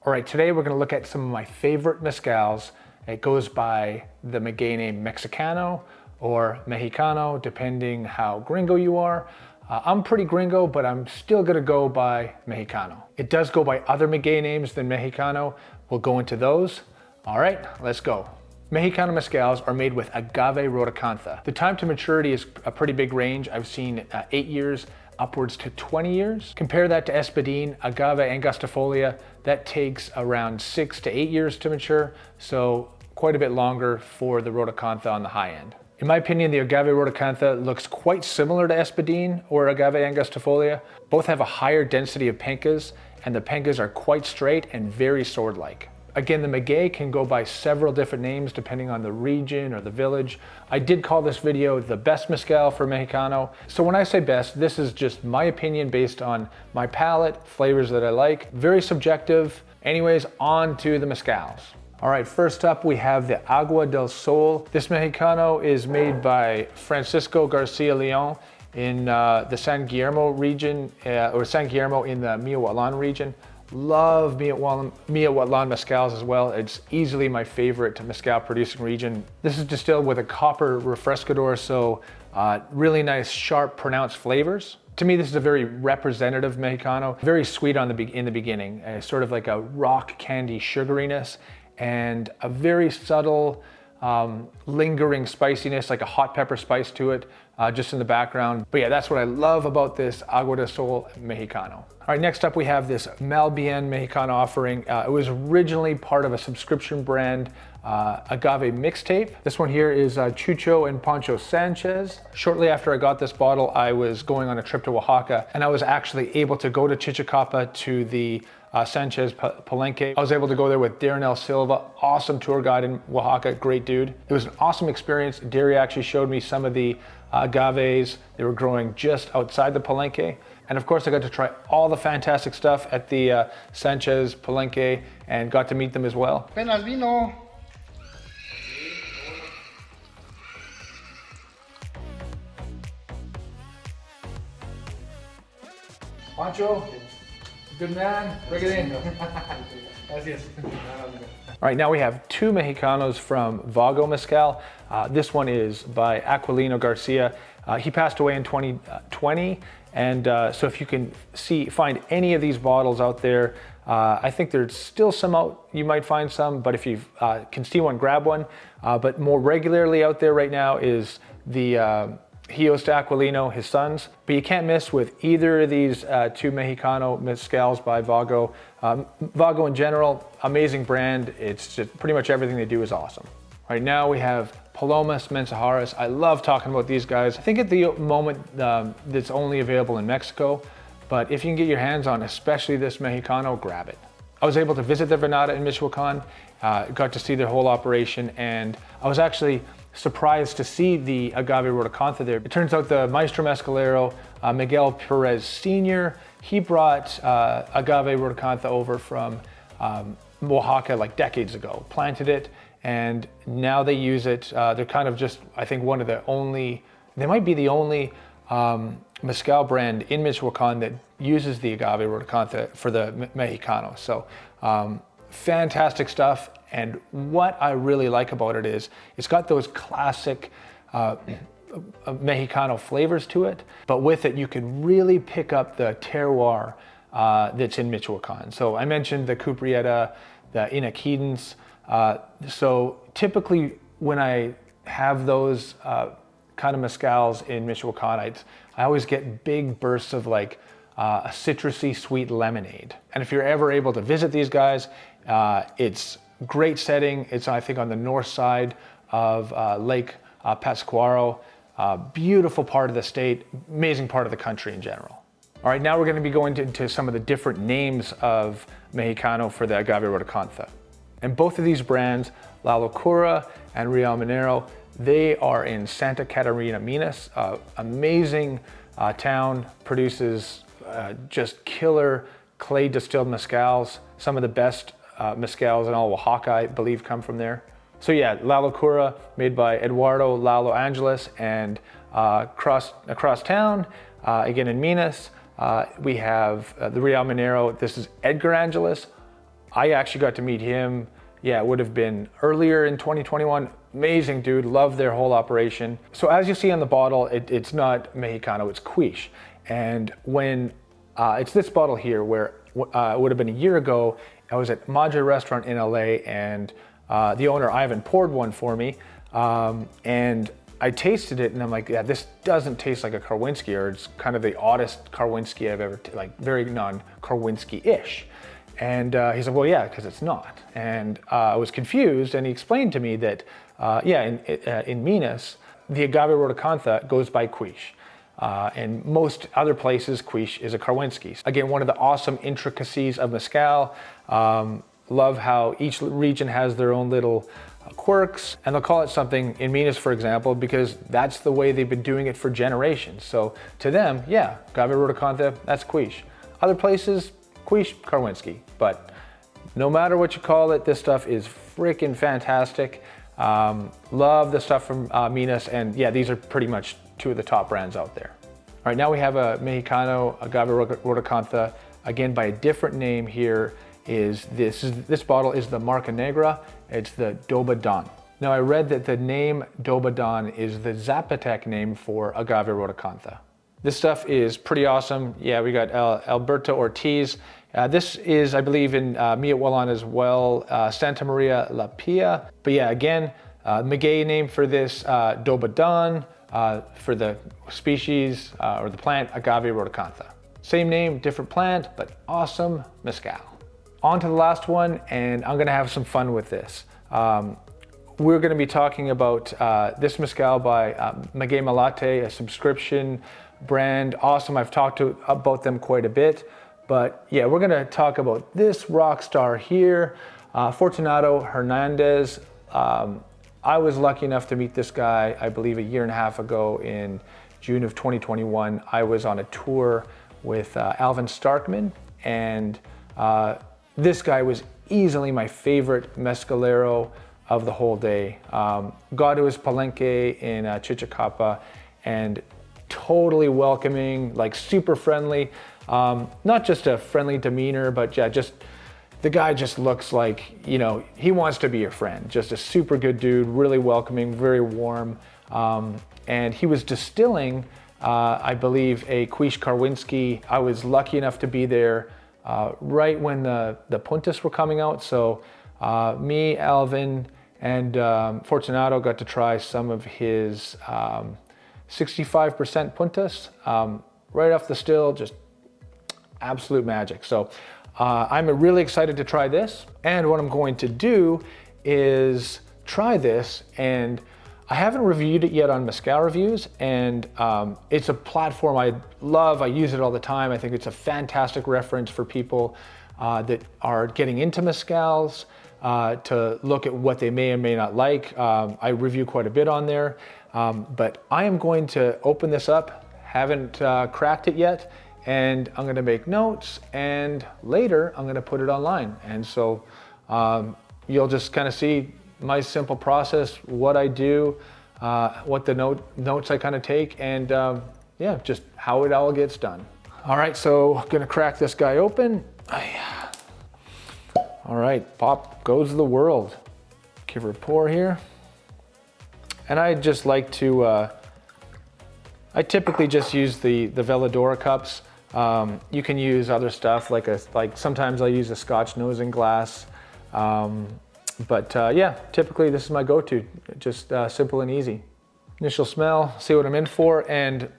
All right, today we're gonna look at some of my favorite mezcals. It goes by the maguey name Mexicano or Mexicano, depending how gringo you are. I'm pretty gringo, but I'm still gonna go by Mexicano. It does go by other maguey names than Mexicano. We'll go into those. All right, let's go. Mexicano mezcals are made with agave rhodacantha. The time to maturity is a pretty big range. I've seen 8 years, upwards to 20 years. Compare that to espadín, agave angustifolia, that takes around 6 to 8 years to mature, so quite a bit longer for the rhodacantha on the high end. In my opinion, the agave rhodacantha looks quite similar to espadín or agave angustifolia. Both have a higher density of pencas, and the pencas are quite straight and very sword-like. Again, the maguey can go by several different names depending on the region or the village. I did call this video the best mezcal for Mexicano. So when I say best, this is just my opinion based on my palate, flavors that I like. Very subjective. Anyways, on to the mezcals. All right, first up we have the Agua del Sol. This Mexicano is made by Francisco Garcia Leon in the San Guillermo region, or San Guillermo in the Michoacan region. Love Michoacan mezcals as well. It's easily my favorite mezcal producing region. This is distilled with a copper refrescador, so really nice, sharp, pronounced flavors. To me, this is a very representative Mexicano. Very sweet in the beginning, sort of like a rock candy sugariness, and a very subtle, lingering spiciness, like a hot pepper spice to it, just in the background. But yeah, that's what I love about this Agua del Sol Mexicano. All right, next up we have this Malbien Mexicano offering. It was originally part of a subscription brand agave mixtape. This one here is Chucho and Pancho Sanchez. Shortly after I got this bottle, I was going on a trip to Oaxaca, and I was actually able to go to Chichicapa to the Sanchez Palenque. I was able to go there with Darnell Silva, awesome tour guide in Oaxaca, great dude. It was an awesome experience. Derry actually showed me some of the agaves. They were growing just outside the Palenque. And of course I got to try all the fantastic stuff at the Sanchez Palenque and got to meet them as well. Penas vino. Pancho, good man, bring it in. Gracias. All right, now we have two Mexicanos from Vago Mezcal. This one is by Aquilino Garcia. He passed away in 2020, and so if you can find any of these bottles out there, I think there's still some out, you might find some, but if you can see one, grab one. But more regularly out there right now is the Hios de Aquilino, his sons. But you can't miss with either of these two Mexicano mezcals by Vago. Vago in general, amazing brand. It's just pretty much everything they do is awesome. Right now we have Palomas Mensajeras. I love talking about these guys. I think at the moment it's only available in Mexico, but if you can get your hands on especially this Mexicano, grab it. I was able to visit the Vernada in Michoacan, got to see their whole operation, and I was actually surprised to see the agave rhodacantha there. It turns out the Maestro Mezcalero, Miguel Perez Sr., he brought agave rhodacantha over from Oaxaca like decades ago, planted it, and now they use it. They're kind of just, I think, one of the only, they might be the only mezcal brand in Michoacan that uses the agave rhodacantha for the Mexicano. So fantastic stuff. And what I really like about it is it's got those classic Mexicano flavors to it, but with it you can really pick up the terroir that's in Michoacan. So I mentioned the Cuprieta, the Inaquidens. So typically when I have those kind of mezcals in Michoacan, I always get big bursts of like a citrusy sweet lemonade. And if you're ever able to visit these guys, it's great setting. It's, I think, on the north side of Lake Pátzcuaro. Beautiful part of the state, amazing part of the country in general. All right, now we're going to be going into some of the different names of Mexicano for the agave rhodacantha. And both of these brands, La Locura and Real Minero, they are in Santa Catarina, Minas. Amazing town, produces just killer clay distilled mezcals. Some of the best mezcals in all Oaxaca, I believe, come from there. So yeah, La Locura, made by Eduardo Lalo Angeles, and across town, again in Minas, we have the Real Minero. This is Edgar Angeles. I actually got to meet him, yeah, it would have been earlier in 2021. Amazing dude, love their whole operation. So as you see on the bottle, it's not Mexicano, it's Quiche. And when it's this bottle here, where it would have been a year ago, I was at Madre Restaurant in LA, and the owner, Ivan, poured one for me. And I tasted it and I'm like, yeah, this doesn't taste like a Karwinski, or it's kind of the oddest Karwinski I've ever, like very non-Karwinski-ish. And he said, well, yeah, because it's not. And I was confused, and he explained to me that, in Minas, the agave rhodacantha goes by Quiche. And most other places, Quiche is a Karwinski. Again, one of the awesome intricacies of Mezcal. Love how each region has their own little quirks, and they'll call it something in Minas, for example, because that's the way they've been doing it for generations. So to them, yeah, agave rhodacantha, that's Quiche. Other places, Quiche, Karwinski. But no matter what you call it, this stuff is freaking fantastic. Love the stuff from Minas, and yeah, these are pretty much two of the top brands out there. All right, now we have a Mexicano agave rhodacantha, again by a different name here. This bottle is the Marca Negra. It's the Dobadan. Now I read that the name Dobadan is the Zapotec name for agave rhodacantha. This stuff is pretty awesome. Yeah, we got Alberto Ortiz. This is, I believe, in Miahualan as well, Santa Maria La Pia. But yeah, again, Maguey name for this, Dobadan, for the species or the plant, agave rhodacantha. Same name, different plant, but awesome Mezcal. On to the last one, and I'm gonna have some fun with this. We're gonna be talking about this Mezcal by Maguey Malate, a subscription brand. Awesome, I've talked about them quite a bit, but yeah, we're gonna talk about this rock star here, Fortunato Hernandez. I was lucky enough to meet this guy, I believe, a year and a half ago in June of 2021. I was on a tour with Alvin Starkman, and this guy was easily my favorite mezcalero of the whole day. Got to his palenque in Chichicapa, and totally welcoming, like super friendly. Not just a friendly demeanor, but yeah, just the guy just looks like, you know, he wants to be your friend. Just a super good dude, really welcoming, very warm. And he was distilling, I believe, a Quiche Karwinski. I was lucky enough to be there right when the Puntas were coming out. So me, Alvin, and Fortunato got to try some of his 65% Puntas right off the still, just absolute magic. So I'm really excited to try this. And what I'm going to do is try this, and I haven't reviewed it yet on Mezcal Reviews, and it's a platform I love. I use it all the time. I think it's a fantastic reference for people that are getting into Mezcals to look at what they may or may not like. I review quite a bit on there, but I am going to open this up. Haven't cracked it yet, and I'm gonna make notes, and later I'm gonna put it online. And so you'll just kind of see my simple process, what I do, what the notes I kind of take, and yeah, just how it all gets done. All right, so gonna crack this guy open. All right, pop goes the world. Give her a pour here. And I just like to, I typically just use the Veladora cups. You can use other stuff, like sometimes I use a Scotch nosing glass. But yeah, typically this is my go-to, just simple and easy. Initial smell, see what I'm in for, and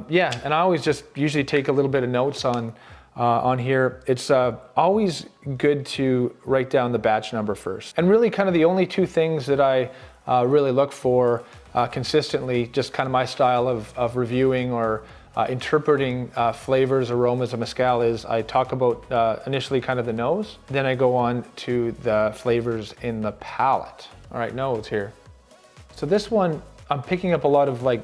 yeah, and I always just usually take a little bit of notes on here. It's always good to write down the batch number first. And really kind of the only two things that I really look for consistently, just kind of my style of reviewing or interpreting flavors, aromas of Mezcal, is I talk about initially kind of the nose, then I go on to the flavors in the palate. All right, nose here. So this one, I'm picking up a lot of like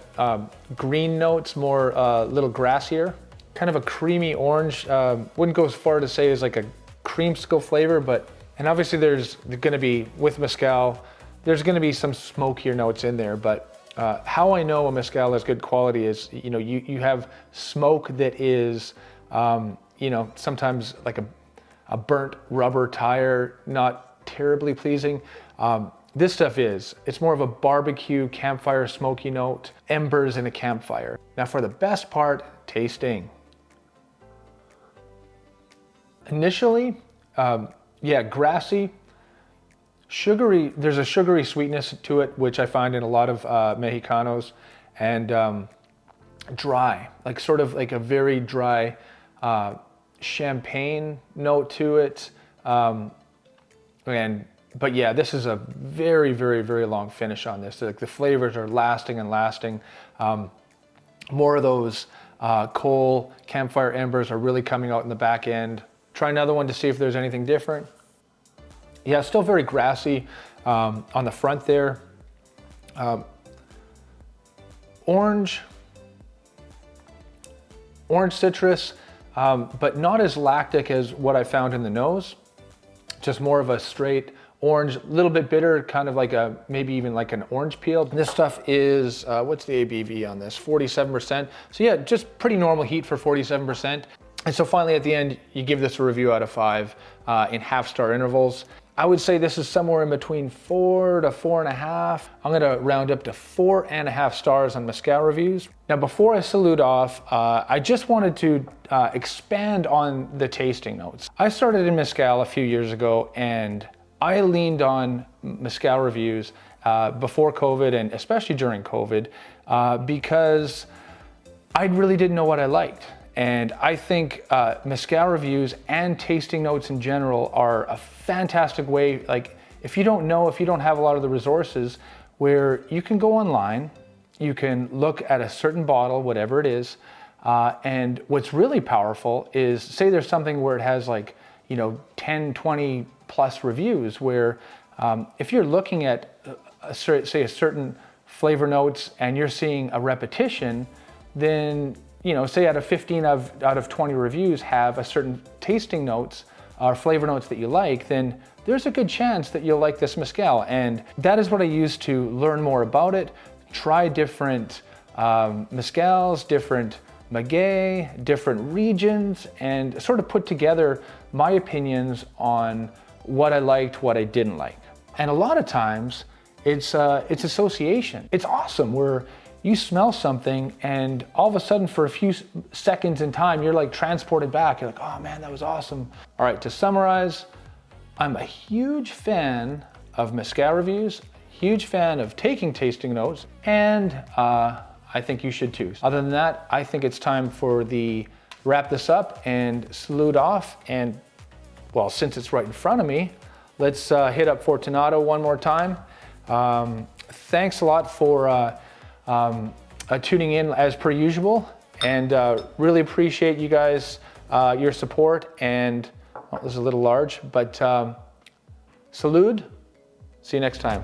green notes, more little grassier, kind of a creamy orange. Wouldn't go as far to say as like a creamsicle flavor, but, and obviously there's gonna be, with Mezcal, there's gonna be some smokier notes in there, but how I know a Mezcal is good quality is, you know, you have smoke that is, you know, sometimes like a burnt rubber tire, not terribly pleasing. This stuff it's more of a barbecue campfire smoky note, embers in a campfire. Now for the best part, tasting. Initially, yeah, grassy, sugary. There's a sugary sweetness to it, which I find in a lot of Mexicanos, and dry, like sort of like a very dry champagne note to it. But yeah, this is a very, very, very long finish on this. Like the flavors are lasting and lasting. More of those coal campfire embers are really coming out in the back end. Try another one to see if there's anything different. Yeah, still very grassy on the front there. Orange citrus, but not as lactic as what I found in the nose. Just more of a straight orange, a little bit bitter, kind of like maybe even like an orange peel. This stuff is, what's the ABV on this? 47%. So yeah, just pretty normal heat for 47%. And so finally at the end, you give this a review out of 5 in half-star intervals. I would say this is somewhere in between 4 to 4.5. I'm gonna round up to 4.5 stars on Mezcal reviews. Now before I salute off, I just wanted to expand on the tasting notes. I started in Mezcal a few years ago, and I leaned on Mezcal reviews before COVID and especially during COVID because I really didn't know what I liked. And I think Mezcal reviews and tasting notes in general are a fantastic way, like if you don't know, if you don't have a lot of the resources, where you can go online, you can look at a certain bottle, whatever it is, and what's really powerful is, say there's something where it has like, 10, 20 plus reviews, where if you're looking at, say a certain flavor notes and you're seeing a repetition, then say out of 15 out of 20 reviews have a certain tasting notes or flavor notes that you like, then there's a good chance that you'll like this Mezcal. And that is what I use to learn more about it, try different Mezcals, different maguey, different regions, and sort of put together my opinions on what I liked, what I didn't like. And a lot of times it's association. It's awesome where you smell something and all of a sudden for a few seconds in time, you're like transported back. You're like, oh man, that was awesome. All right, to summarize, I'm a huge fan of Mezcal reviews, huge fan of taking tasting notes, and I think you should too. Other than that, I think it's time for the wrap this up and salute off. And well, since it's right in front of me, let's hit up Fortunato one more time. Thanks a lot for tuning in as per usual, and really appreciate you guys, your support. And well, this is a little large, but salud. See you next time.